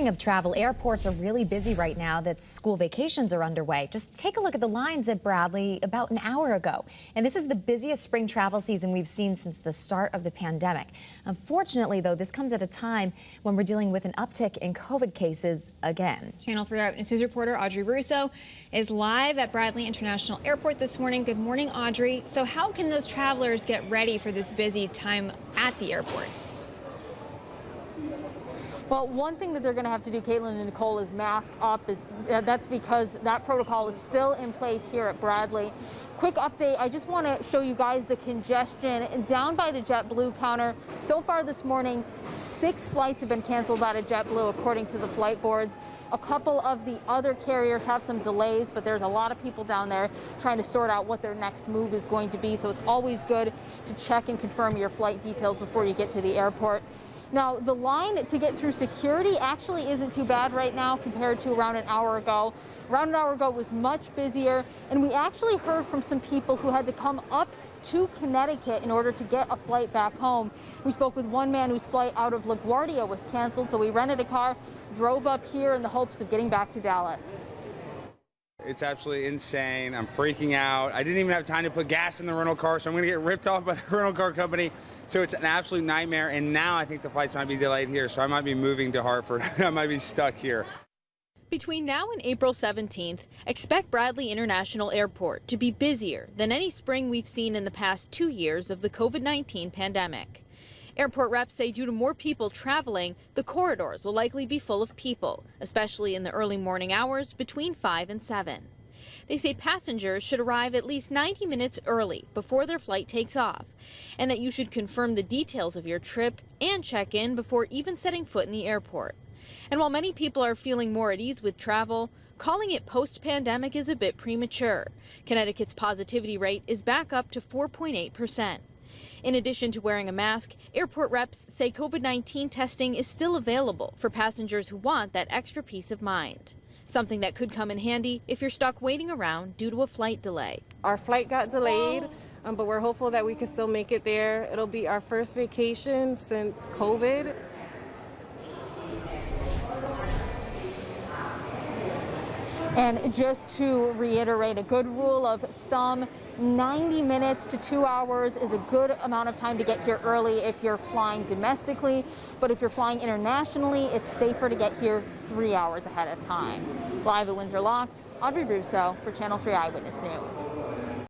Speaking of travel, airports are really busy right now that school vacations are underway. Just take a look at the lines at Bradley about an hour ago. And this is the busiest spring travel season we've seen since the start of the pandemic. Unfortunately, though, this comes at a time when we're dealing with an uptick in COVID cases again. Channel 3 Eyewitness News reporter Audrey Russo is live at Bradley International Airport this morning. Good morning, Audrey. So how can those travelers get ready for this busy time at the airports? Well, one thing that they're going to have to do, Caitlin and Nicole, is mask up. That's because that protocol is still in place here at Bradley. Quick update, I just want to show you guys the congestion down by the JetBlue counter. So far this morning, 6 flights have been canceled out of JetBlue, according to the flight boards. A couple of the other carriers have some delays, but there's a lot of people down there trying to sort out what their next move is going to be. So it's always good to check and confirm your flight details before you get to the airport. Now, the line to get through security actually isn't too bad right now compared to around an hour ago. Around an hour ago it was much busier, and we actually heard from some people who had to come up to Connecticut in order to get a flight back home. We spoke with one man whose flight out of LaGuardia was canceled, so we rented a car, drove up here in the hopes of getting back to Dallas. It's absolutely insane. I'm freaking out. I didn't even have time to put gas in the rental car, so I'm going to get ripped off by the rental car company. So it's an absolute nightmare, and now I think the flights might be delayed here, so I might be moving to Hartford. I might be stuck here. Between now and April 17th, expect Bradley International Airport to be busier than any spring we've seen in the past 2 years of the COVID-19 pandemic. Airport reps say due to more people traveling, the corridors will likely be full of people, especially in the early morning hours between 5 and 7. They say passengers should arrive at least 90 minutes early before their flight takes off, and that you should confirm the details of your trip and check in before even setting foot in the airport. And while many people are feeling more at ease with travel, calling it post-pandemic is a bit premature. Connecticut's positivity rate is back up to 4.8%. In addition to wearing a mask, airport reps say COVID-19 testing is still available for passengers who want that extra peace of mind. Something that could come in handy if you're stuck waiting around due to a flight delay. Our flight got delayed, but we're hopeful that we can still make it there. It'll be our first vacation since COVID. And just to reiterate, a good rule of thumb, 90 minutes to 2 hours is a good amount of time to get here early if you're flying domestically. But if you're flying internationally, it's safer to get here 3 hours ahead of time. Live at Windsor Locks, Audrey Russo for Channel 3 Eyewitness News.